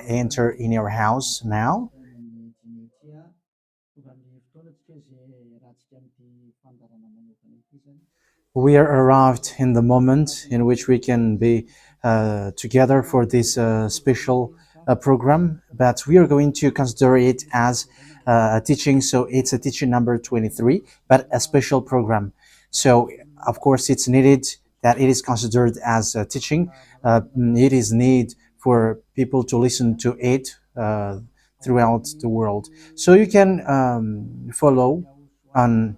enter in your house now. We are arrived in the moment in which we can be together for this special program, but we are going to consider it as a teaching. So it's a teaching number 23, but a special program. So of course it's needed that it is considered as a teaching. It is need for people to listen to it throughout the world. So you can follow on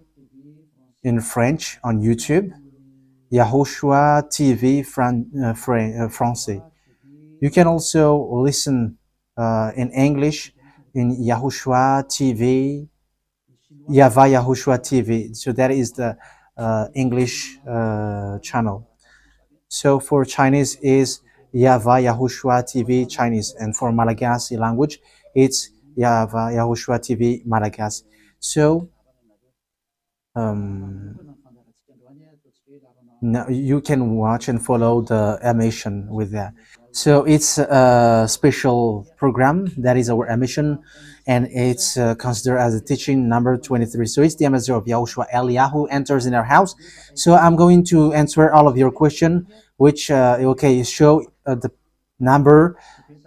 in French on YouTube, YAHOSHUAH TV Français. You can also listen in English in YAHOSHUAH TV, YAHVAH YAHOSHUAH TV. So that is the English channel. So for Chinese is YAHVAH YAHOSHUAH TV Chinese, and for Malagasy language, it's YAHVAH YAHOSHUAH TV Malagasy. So now you can watch and follow the emission with that. So it's a special program that is our emission, and it's considered as a teaching number 23. So it's the ambassador of Yahushua Eliyahu enters in our house. So I'm going to answer all of your question, which okay, show the number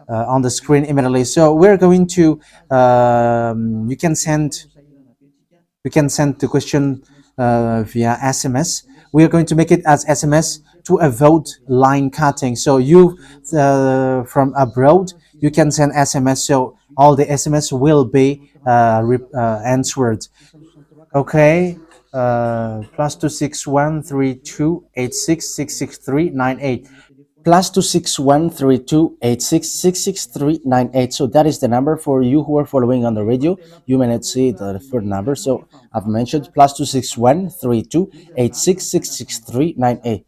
on the screen immediately. So we're going to you can send the question via SMS. We are going to make it as SMS to avoid line cutting. So you from abroad, you can send SMS. So all the SMS will be answered. Okay. +2613286666398. +2613286666398. So that is the number for you who are following on the radio. You may not see the third number. So I've mentioned +2613286666398.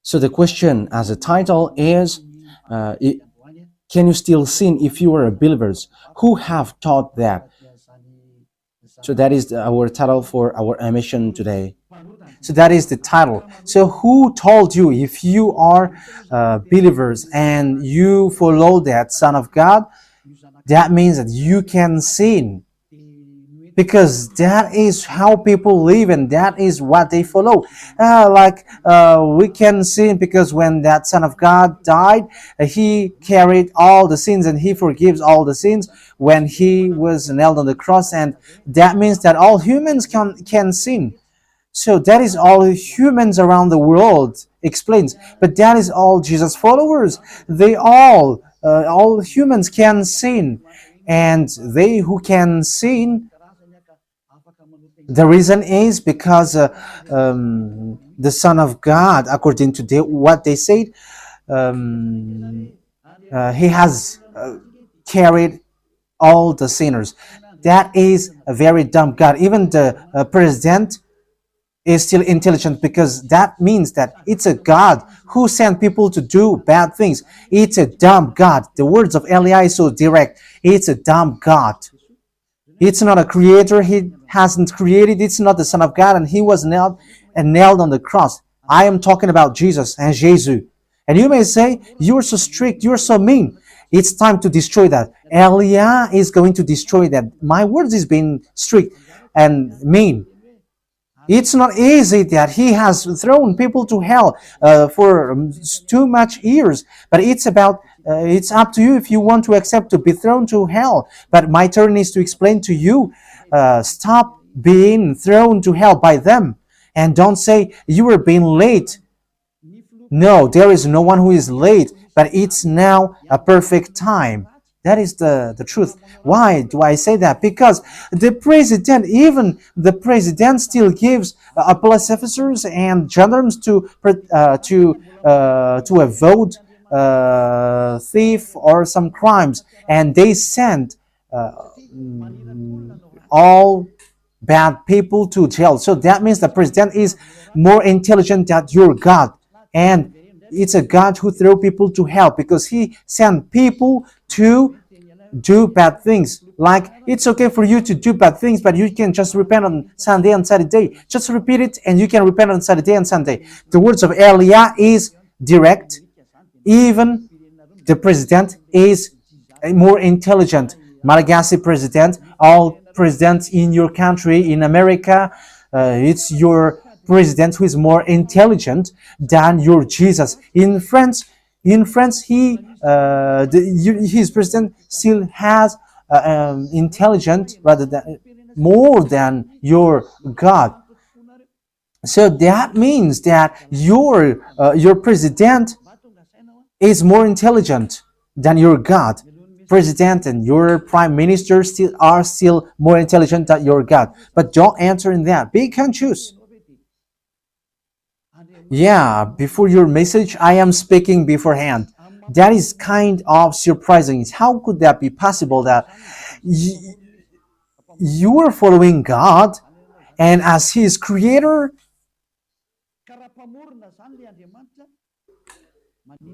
So the question as a title is, can you still sin if you are a believers? Who have taught that? So that is our title for our emission today. So that is the title. So who told you if you are believers and you follow that Son of God, that means that you can sin? Because that is how people live and that is what they follow. We can sin because when that Son of God died, he carried all the sins and he forgives all the sins when he was nailed on the cross, and that means that all humans can sin. So that is all humans around the world explains. But that is all Jesus followers. They all humans can sin. And they who can sin, the reason is because the Son of God, according to what they said, he has carried all the sinners. That is a very dumb God. Even the president is still intelligent, because that means that it's a God who sent people to do bad things. It's a dumb God. The words of Eli is so direct. It's a dumb God. It's not a creator. He hasn't created. It's not the Son of God, and he was nailed on the cross. I am talking about Jesus and Jesus. And you may say, you're so strict, you're so mean. It's time to destroy that. Elia is going to destroy that. My words is being strict and mean. It's not easy that he has thrown people to hell for too much years, but it's up to you if you want to accept to be thrown to hell. But my turn is to explain to you, stop being thrown to hell by them, and don't say you were being late. No, there is no one who is late, but it's now a perfect time. That is the truth. Why do I say that? Because even the president still gives police officers and gendarmes to avoid thief or some crimes, and they send all bad people to jail. So that means the president is more intelligent than your God, and it's a God who throw people to hell because he sent people to do bad things. Like, it's okay for you to do bad things, but you can just repent on Sunday and Saturday. Just repeat it and you can repent on Saturday and Sunday. The words of Elia is direct. Even The president is more intelligent. Malagasy president, all presidents in your country, in America, it's your president who is more intelligent than your Jesus. In France, his president still has intelligent rather than more than your God. So that means that your president is more intelligent than your God. President and your prime minister still more intelligent than your God. But don't answer in that. Be conscious. Yeah, before your message, I am speaking beforehand. That is kind of surprising. How could that be possible that you are following God and as His creator,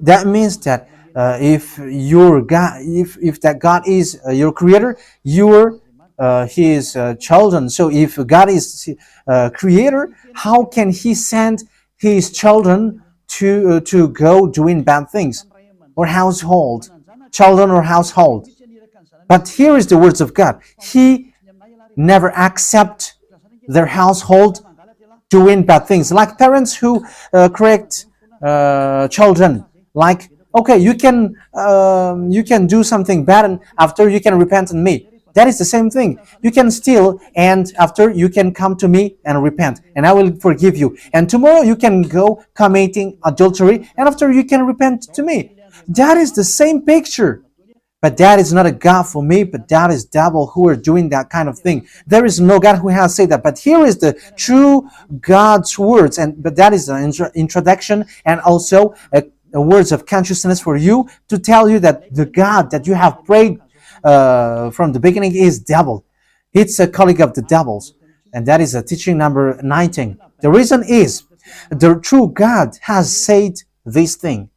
that means that if your God, if that God is your creator, you're His children. So if God is creator, how can He send His children to go doing bad things or household, children or household? But here is the words of God. He never accept their household doing bad things, like parents who correct children. Like, okay, you can do something bad, and after you can repent in me. That is the same thing. You can steal, and after you can come to me and repent, and I will forgive you. And tomorrow you can go committing adultery, and after you can repent to me. That is the same picture. But that is not a God for me, but that is devil who are doing that kind of thing. There is no God who has said that. But here is the true God's words, but that is an introduction and also a words of consciousness for you to tell you that the God that you have prayed from the beginning is devil. It's a colleague of the devils. And that is a teaching number 19. The reason is the true God has said this thing.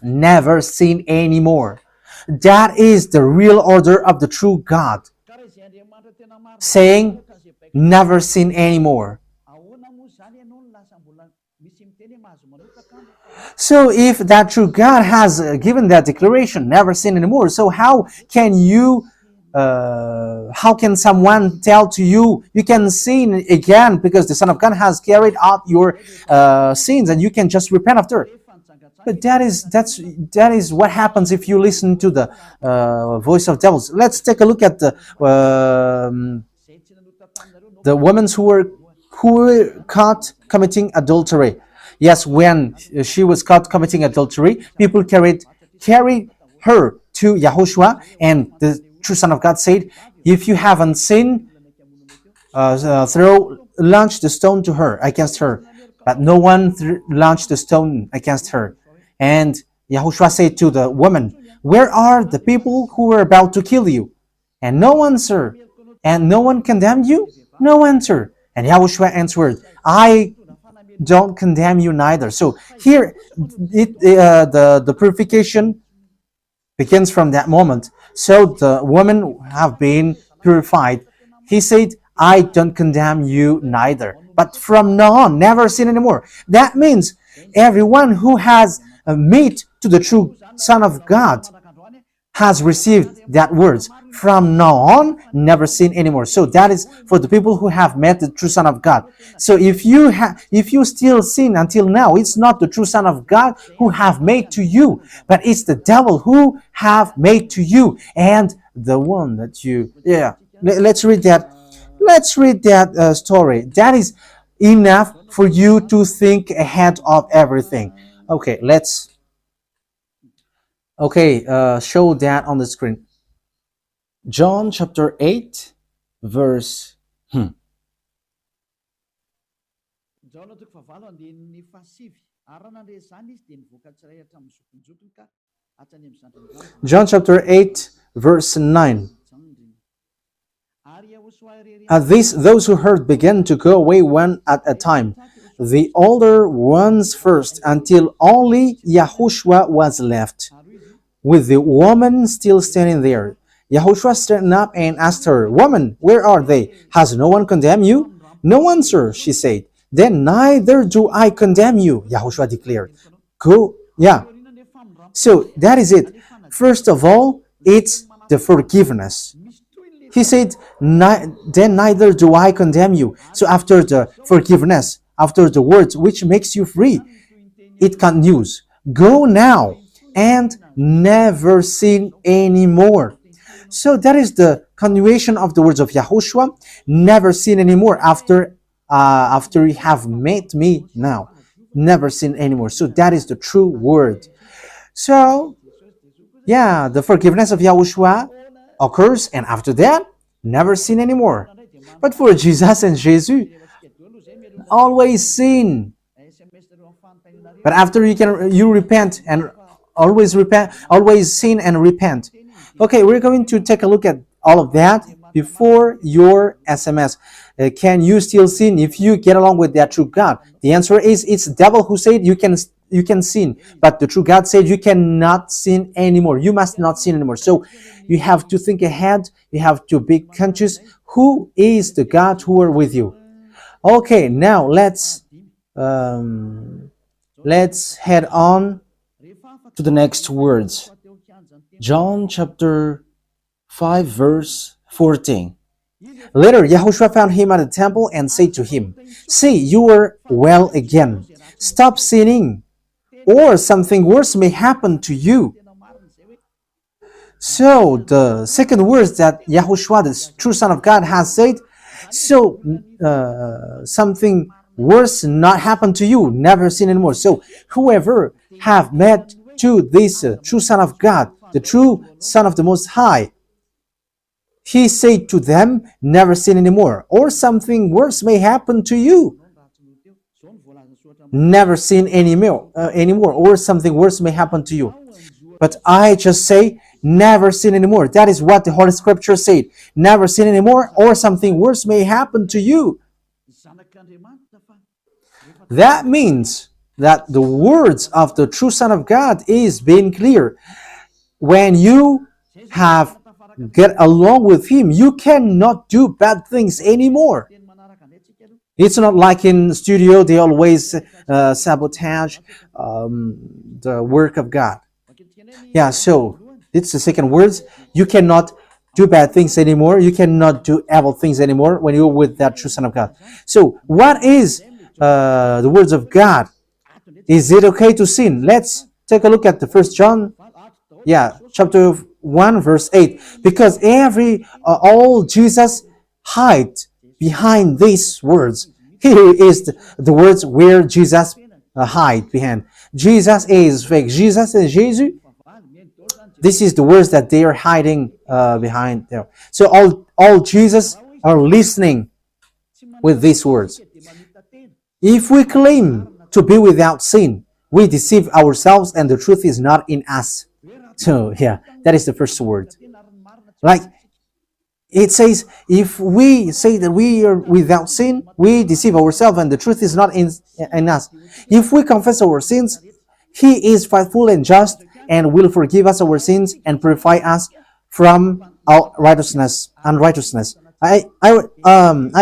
Never sin anymore. That is the real order of the true God, saying, never sin anymore. So if that true God has given that declaration, never sin anymore, so how can someone tell to you, you can sin again because the Son of God has carried out your sins and you can just repent after? But that is what happens if you listen to the voice of devils. Let's take a look at the women who were caught committing adultery. Yes, when she was caught committing adultery, people carried her to YAHOSHUAH, and the true Son of God said, "If you haven't sinned, launch the stone to her against her." But no one launched the stone against her. And YAHOSHUAH said to the woman, "Where are the people who were about to kill you?" And no answer. And no one condemned you? No answer. And YAHOSHUAH answered, "I don't condemn you neither." So here, the purification begins from that moment. So the women have been purified. He said, "I don't condemn you neither. But from now on, never sin anymore." That means everyone who has met to the true Son of God has received that words. From now on, never sin anymore. So that is for the people who have met the true Son of God. So if you still sin until now, it's not the true Son of God who have made to you, but it's the devil who have made to you, and the one that you. Yeah. Let's read that. Let's read that story. That is enough for you to think ahead of everything. Okay, show that on the screen. John chapter 8, verse. John chapter 8, verse 9. At this, those who heard began to go away one at a time, the older ones first, until only YAHOSHUAH was left, with the woman still standing there. YAHOSHUAH stood up and asked her, "Woman, where are they? Has no one condemned you?" "No one, sir," she said. "Then neither do I condemn you," YAHOSHUAH declared. Go, yeah. So that is it. First of all, it's the forgiveness. He said, then neither do I condemn you. So after the forgiveness, after the words which makes you free, it continues. Go now and never sin anymore. So that is the continuation of the words of Yahushua. Never sin anymore after you have met me now. Never sin anymore. So that is the true word. So yeah, the forgiveness of Yahushua occurs, and after that, never sin anymore. But for Jesus and Jesus, always sin. But after you repent and always sin and repent. Okay, we're going to take a look at all of that before your SMS. Can you still sin if you get along with that true God? The answer is it's the devil who said you can sin, but the true God said you cannot sin anymore. You must not sin anymore. So you have to think ahead. You have to be conscious. Who is the God who are with you? Okay, now let's head on to the next words. John chapter 5 verse 14. Later, Yahushua found him at the temple and said to him, "See, you are well again. Stop sinning, or something worse may happen to you." So, the second words that Yahushua, the true Son of God, has said, so something worse not happen to you, never sin anymore. So, whoever have met to this true Son of God, the true Son of the Most High, he said to them, never sin anymore, or something worse may happen to you. Never sin anymore, or something worse may happen to you. But I just say, never sin anymore. That is what the Holy Scripture said. Never sin anymore, or something worse may happen to you. That means that the words of the true Son of God is being clear. When you have get along with him, you cannot do bad things anymore. It's not like in studio they always sabotage the work of God. Yeah, so it's the second words. You cannot do bad things anymore. You cannot do evil things anymore when you're with that true Son of God. So what is the words of God? Is it okay to sin? Let's take a look at the First John, chapter 1 verse 8. Because all Jesus hide behind these words. Here is the words where Jesus hide behind. Jesus is fake. Jesus and Jesus. This is the words that they are hiding behind there. So all Jesus are listening with these words. If we claim to be without sin, we deceive ourselves and the truth is not in us. So yeah, that is the first word. Like it says, if we say that we are without sin, we deceive ourselves and the truth is not in us. If we confess our sins, he is faithful and just and will forgive us our sins and purify us from our unrighteousness. I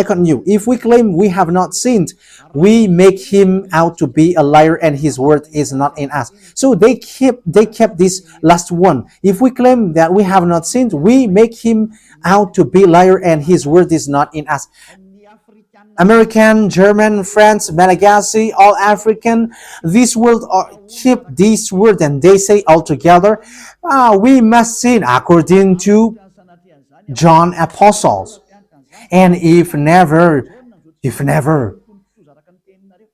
continue. If we claim we have not sinned, we make him out to be a liar and his word is not in us. So they kept this last one. If we claim that we have not sinned, we make him out to be a liar and his word is not in us. American, German, French, Malagasy, all African, this world keep this word and they say all together, we must sin according to John Apostles. And if never,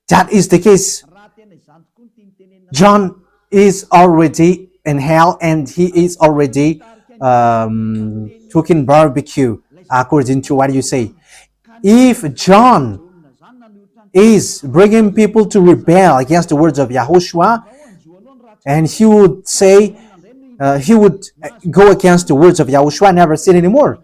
that is the case, John is already in hell and he is already cooking barbecue, according to what you say. If John is bringing people to rebel against the words of Yahushua, and he would say, he would go against the words of Yahushua, never sin anymore.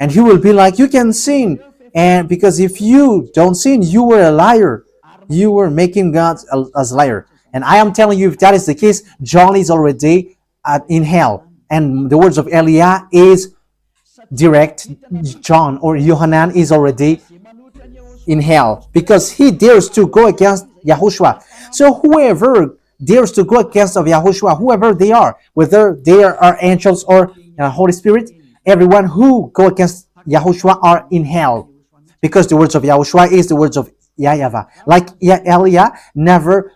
And he will be like, you can sin. And because if you don't sin, you were a liar. You were making God as a liar. And I am telling you, if that is the case, John is already in hell. And the words of Eliah is direct. John or Yohanan is already in hell because he dares to go against Yahushua. So whoever dares to go against of Yahushua, whoever they are, whether they are angels or Holy Spirit, everyone who go against Yahushua are in hell. Because the words of Yahushua is the words of YAHVAH. Like Elia never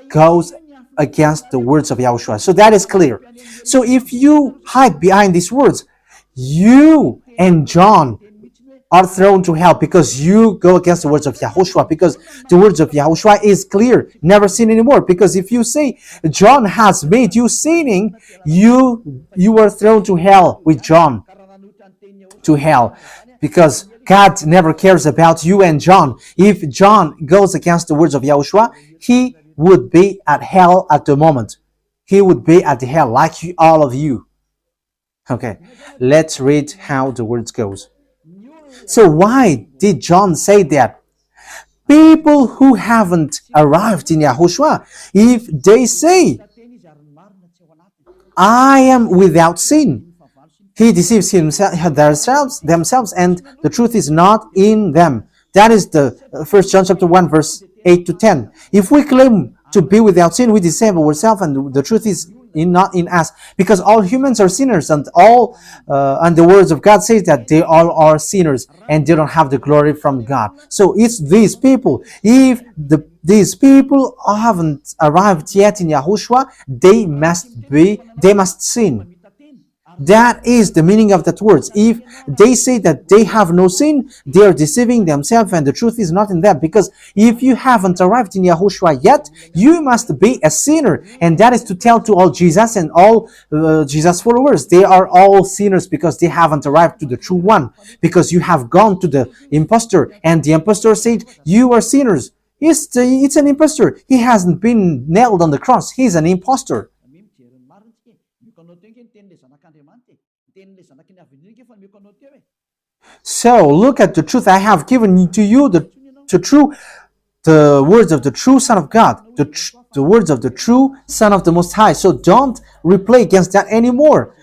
goes against the words of Yahushua. So that is clear. So if you hide behind these words, you and John are thrown to hell because you go against the words of Yahushua, because the words of Yahushua is clear, never sin anymore. Because if you say John has made you sinning, you are thrown to hell with John, to hell, because God never cares about you and John. If John goes against the words of Yahushua, he would be at hell at the moment. He would be at the hell like all of you. Okay, let's read how the words goes. So why did John say that? People who haven't arrived in Yahushua, if they say, I am without sin, he deceives themselves, and the truth is not in them. That is the 1 John chapter 1, verse 8 to 10. If we claim to be without sin, we deceive ourselves, and the truth is not in us, because all humans are sinners, and and the words of God says that they all are sinners and they don't have the glory from God. So it's these people. If these people haven't arrived yet in Yahushua, they must sin. That is the meaning of that words. If they say that they have no sin, they are deceiving themselves, and the truth is not in them. Because if you haven't arrived in Yahushua yet, you must be a sinner. And that is to tell to all Jesus and all Jesus followers. They are all sinners because they haven't arrived to the true one. Because you have gone to the impostor, and the impostor said, you are sinners. It's an impostor. He hasn't been nailed on the cross. He's an impostor. So look at the truth I have given to you, the words of the true Son of God, the words of the true Son of the Most High. So don't replay against that anymore.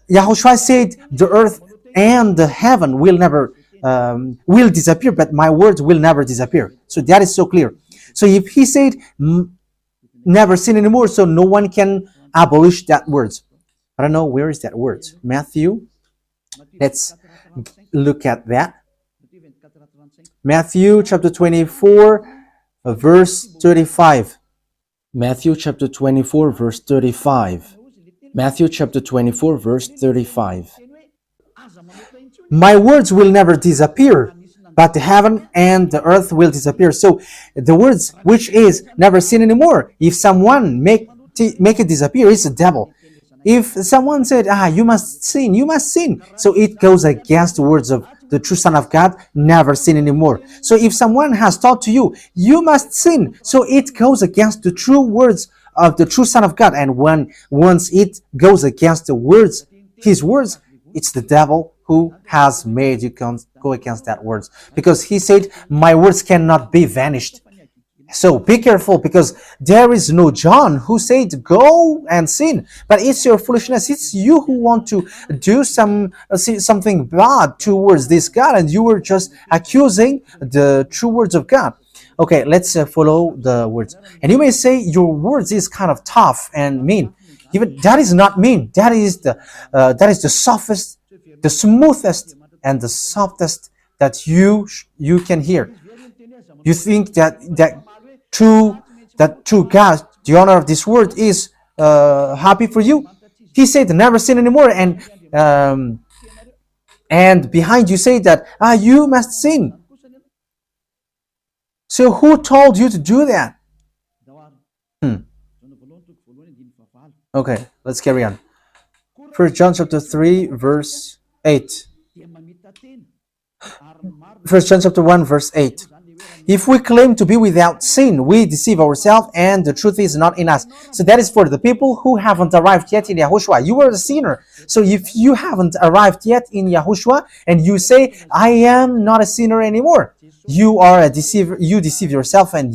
Yahushua said the earth and the heaven will never will disappear, but my words will never disappear. So that is so clear. So if he said never sin anymore, so no one can abolish that words. I don't know, where is that word? Matthew. Let's look at that. Matthew chapter 24, verse 35. Matthew chapter 24, verse 35. Matthew chapter 24, verse 35. My words will never disappear, but the heaven and the earth will disappear. So the words which is never sin anymore, if someone make it disappear, it's the devil. If someone said, you must sin, you must sin. So it goes against the words of the true Son of God, never sin anymore. So if someone has taught to you, you must sin. So it goes against the true words of the true Son of God. And once it goes against the words, his words, it's the devil who has made you go against that words. Because he said, my words cannot be vanished. So be careful, because there is no John who said go and sin, but it's your foolishness. It's you who want to do something bad towards this God, and you were just accusing the true words of God. Okay, let's follow the words. And you may say your words is kind of tough and mean. Even that is not mean. That is the softest, the smoothest, and the softest that you can hear. You think that true God, the owner of this word, is happy for you? He said never sin anymore, and behind you say that you must sin. So who told you to do that? Okay, let's carry on. 1 John chapter 3, verse 8. 1 John chapter 1, verse 8. If we claim to be without sin, we deceive ourselves, and the truth is not in us. So that is for the people who haven't arrived yet in Yahushua. You are a sinner. So if you haven't arrived yet in Yahushua, and you say, I am not a sinner anymore, you are a deceiver. You deceive yourself, and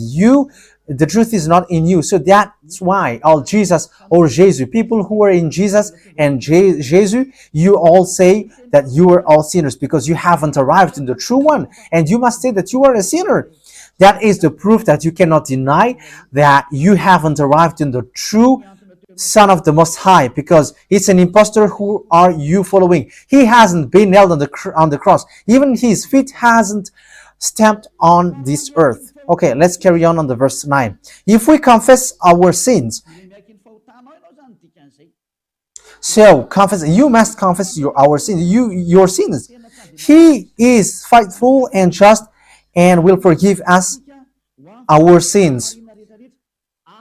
the truth is not in you. So that's why all Jesus or Jesus, people who are in Jesus and Jesus, you all say that you are all sinners, because you haven't arrived in the true one, and you must say that you are a sinner. That is the proof that you cannot deny that you haven't arrived in the true Son of the Most High, because it's an impostor. Who are you following? He hasn't been nailed on the cross. Even his feet hasn't stamped on this earth. Okay, let's carry on the verse 9. If we confess our sins, so confess, you must confess our sins, your sins. He is faithful and just and will forgive us our sins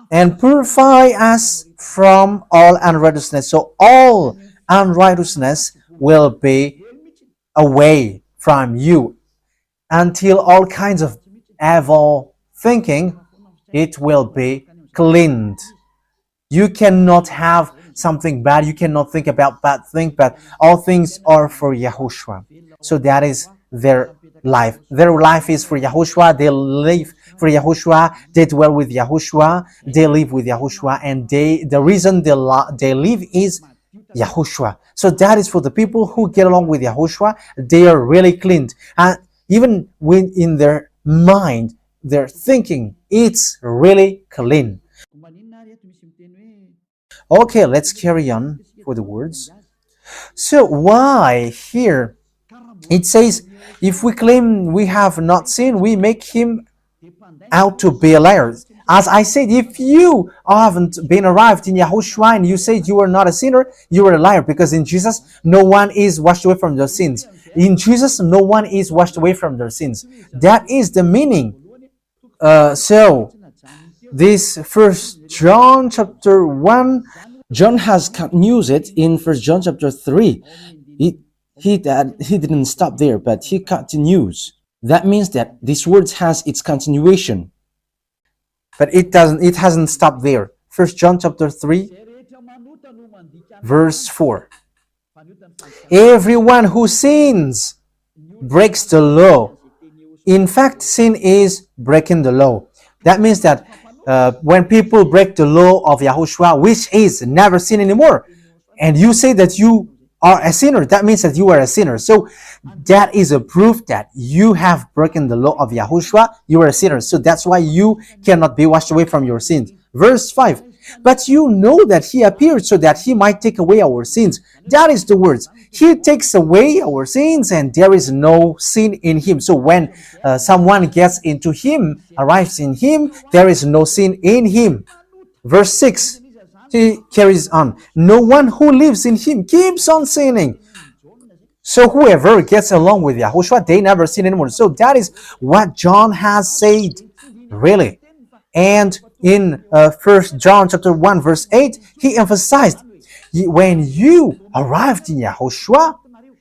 and purify us from all unrighteousness. So all unrighteousness will be away from you until all kinds of evil thinking, it will be cleaned. You cannot have something bad. You cannot think about bad things, but all things are for Yahushua. So that is their life. Their life is for Yahushua. They live for Yahushua. They dwell with Yahushua. They live with Yahushua. And the reason they live is Yahushua. So that is for the people who get along with Yahushua. They are really cleaned. And even when in their mind, their thinking, it's really clean. Okay, let's carry on for the words. So why here it says, if we claim we have not sinned, we make him out to be a liar. As I said, if you haven't been arrived in Yahushua and you say you are not a sinner, you are a liar, because in Jesus no one is washed away from their sins. In Jesus no one is washed away from their sins. That is the meaning. So this First John chapter 1, John has continued it in First John chapter 3. He didn't stop there, but he continues. That means that this word has its continuation. But it hasn't stopped there. First John chapter 3, verse 4. Everyone who sins breaks the law. In fact, sin is breaking the law. That means that when people break the law of Yahushua, which is never sin anymore, and you say that you are a sinner, that means that you are a sinner. So that is a proof that you have broken the law of Yahushua. You are a sinner. So that's why you cannot be washed away from your sins. Verse 5. But you know that he appeared so that he might take away our sins. That is the words. He takes away our sins and there is no sin in him. So when someone gets into him, arrives in him, there is no sin in him. Verse 6. He carries on. No one who lives in him keeps on sinning. So whoever gets along with Yahushua, they never sin anymore. So that is what John has said, really. And in 1 John chapter 1 verse 8, he emphasized, when you arrived in Yahushua,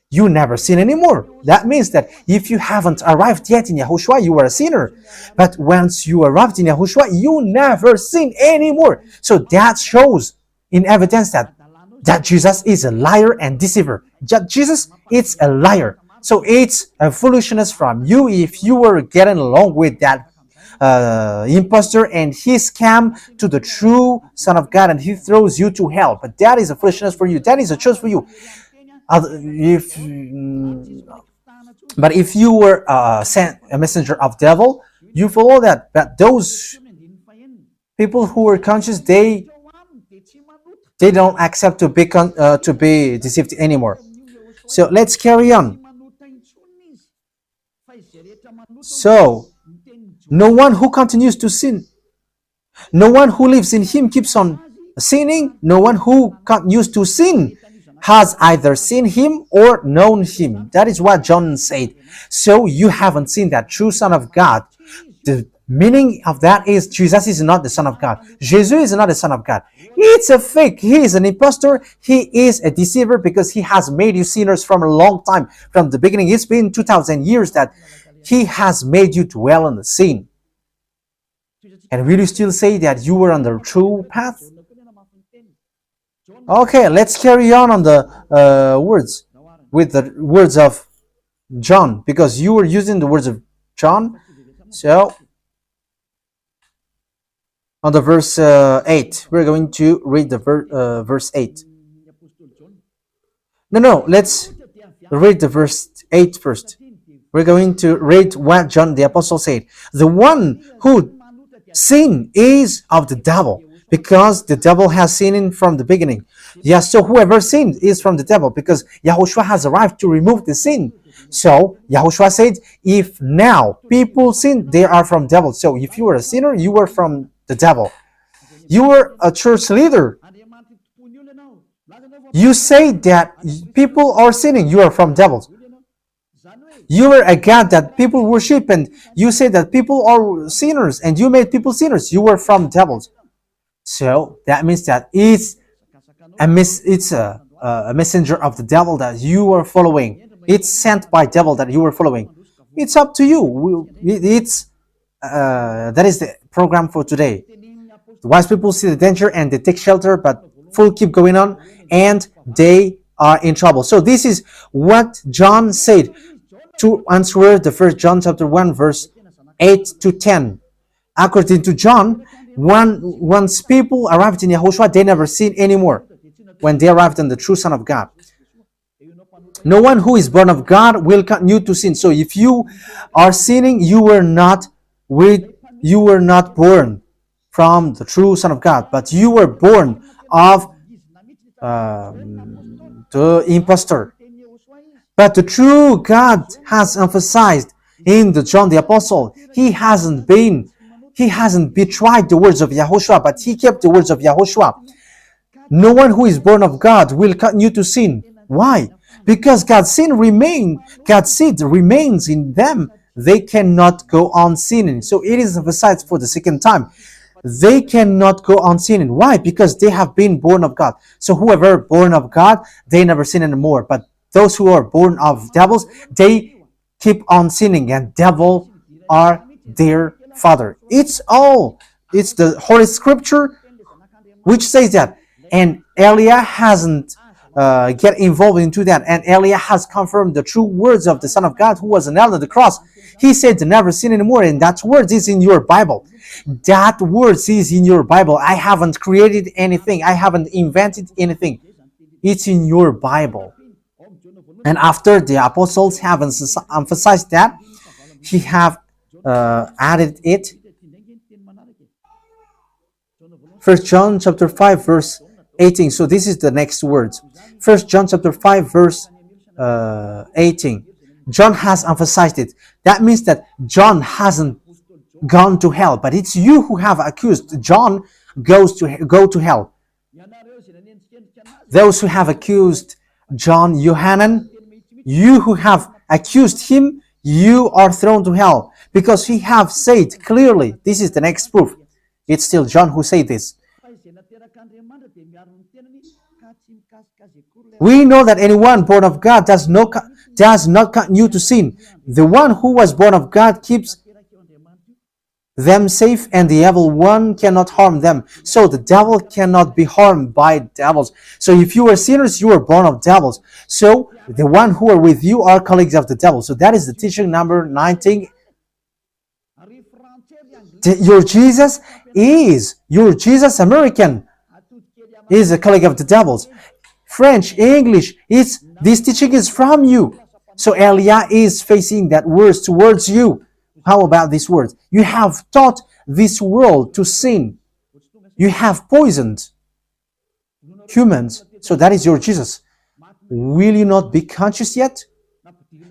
you never sin anymore. That means that if you haven't arrived yet in Yahushua, you are a sinner. But once you arrived in Yahushua, you never sin anymore. So that shows in evidence that Jesus is a liar and deceiver. Jesus is a liar. So it's a foolishness from you if you were getting along with that impostor and he scam to the true Son of God and he throws you to hell. But that is a foolishness for you. That is a choice for you. But if you were sent a messenger of devil, you follow that. But those people who are conscious, they don't accept to be deceived anymore. So let's carry on. So no one who continues to sin, no one who lives in him keeps on sinning. No one who continues to sin has either seen him or known him. That is what John said. So you haven't seen that true Son of God. The meaning of that is Jesus is not the Son of God. Jesus is not the Son of God. It's a fake. He is an impostor. He is a deceiver because he has made you sinners from a long time. From the beginning, it's been 2,000 years that he has made you dwell in the sin. And will you still say that you were on the true path? Okay, let's carry on the words with the words of John, because you were using the words of John. So on the verse 8, we're going to read the verse 8. No, let's read the verse 8 first. We're going to read what John the Apostle said. The one who sin is of the devil, because the devil has sinned from the beginning. Yes, so whoever sinned is from the devil, because Yahushua has arrived to remove the sin. So Yahushua said, if now people sin, they are from devil. So if you were a sinner, you were from the devil. You were a church leader. You say that people are sinning, you are from devils. You were a God that people worship, and you say that people are sinners, and you made people sinners, you were from devils. So that means that it's a messenger of the devil that you are following. It's sent by devil that you are following. It's up to you. That is the program for today. The wise people see the danger and they take shelter, but fool keep going on and they are in trouble. So this is what John said to answer the 1 John chapter 1 verse 8 to 10. According to John, once people arrived in Yahushua, they never sin anymore when they arrived in the true Son of God. No one who is born of God will continue to sin. So if you are sinning, you were not born from the true Son of God, but you were born of the impostor. But the true God has emphasized in the John the Apostle, he hasn't betrayed the words of Yahushua, but he kept the words of Yahushua. No one who is born of God will continue to sin. Why? Because God's seed remains in them. They cannot go on sinning. So it is emphasized for the second time. They cannot go on sinning. Why? Because they have been born of God. So whoever born of God, they never sin anymore. But those who are born of devils, they keep on sinning, and devil are their father. It's the Holy Scripture which says that. And Elia hasn't get involved into that. And Elia has confirmed the true words of the Son of God who was nailed on the cross. He said to never sin anymore, and that word is in your Bible. That word is in your Bible. I haven't created anything. I haven't invented anything. It's in your Bible. And after the apostles have emphasized that, he have added it. 1 John chapter 5 verse 18. So this is the next words. 1 John chapter 5 verse 18. John has emphasized it. That means that John hasn't gone to hell, but it's you who have accused John go to hell. Those who have accused John Yohanan, you who have accused him, you are thrown to hell, because he have said clearly. This is the next proof. It's still John who said this. We know that anyone born of God does not continue to sin. The one who was born of God keeps them safe, and the evil one cannot harm them. So the devil cannot be harmed by devils. So if you are sinners, you are born of devils. So the one who are with you are colleagues of the devil. So that is the teaching number 19. Your Jesus American is a colleague of the devils. French, English, this teaching is from you. So Elia is facing that words towards you. How about these words? You have taught this world to sin. You have poisoned humans. So that is your Jesus. Will you not be conscious yet?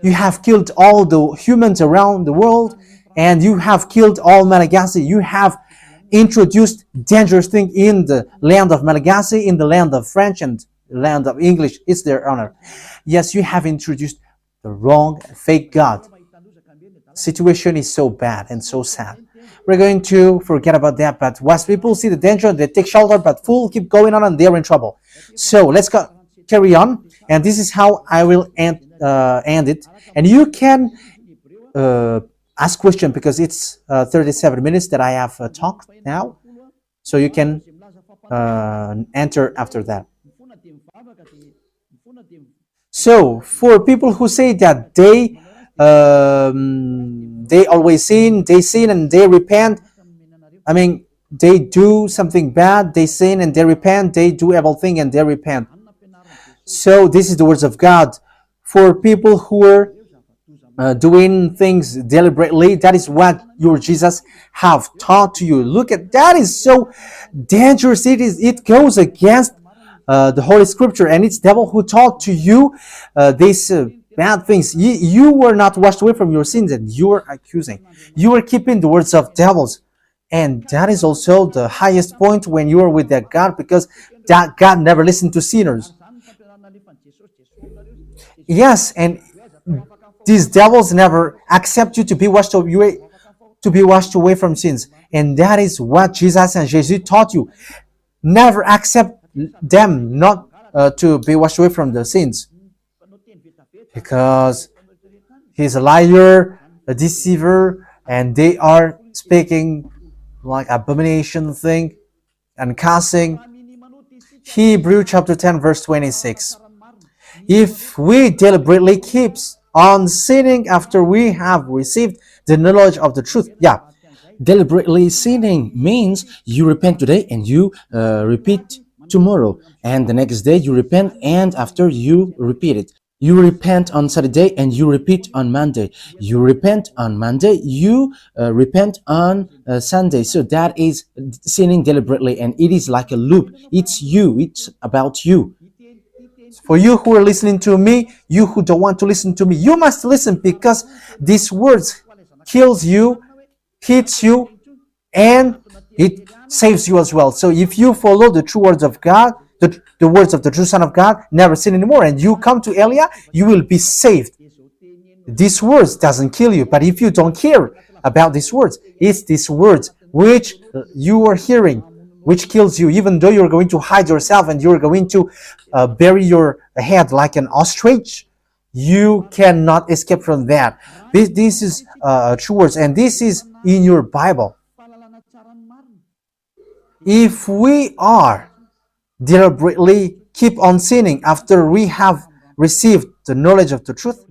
You have killed all the humans around the world, and you have killed all Malagasy. You have introduced dangerous things in the land of Malagasy, in the land of French, and the land of English. It's their honor. Yes, you have introduced the wrong, fake God. Situation is so bad and so sad. We're going to forget about that, but wise people see the danger, they take shelter, but fools keep going on and they're in trouble. So let's carry on, and this is how I will end it. And you can ask question, because it's 37 minutes that I have talked now, so you can enter after that. So for people who say that they always sin, and they repent. I mean, they do something bad, they sin and they repent. They do everything and they repent. So this is the words of God for people who are doing things deliberately. That is what your Jesus have taught to you. Look at that, is so dangerous. It goes against the Holy Scripture, and it's devil who taught to you these bad things. You were not washed away from your sins, and you are accusing. You are keeping the words of devils, and that is also the highest point when you are with that God, because that God never listened to sinners. Yes, and these devils never accept you to be washed away from sins, and that is what Jesus and Jesus taught you. Never accept them not to be washed away from the sins, because he's a liar, a deceiver, and they are speaking like abomination thing and cussing. Hebrew chapter 10 verse 26. If we deliberately keeps on sinning after we have received the knowledge of the truth, yeah, Deliberately sinning means you repent today and you repeat tomorrow, and the next day you repent, and after you repeat it. You repent on Saturday and you repeat on Monday. You repent on Monday, you repent on Sunday. So that is sinning deliberately, and it is like a loop. It's you, it's about you. for you who are listening to me, you who don't want to listen to me, you must listen, because these words kills you, hits you, and it saves you as well. So if you follow the true words of God, the words of the true Son of God, never sin anymore, and you come to Elia, you will be saved. These words doesn't kill you, but if you don't care about these words, it's these words which you are hearing which kills you, even though you're going to hide yourself and you're going to bury your head like an ostrich. You cannot escape from that. This is true words, and this is in your Bible. If we are deliberately keep on sinning after we have received the knowledge of the truth,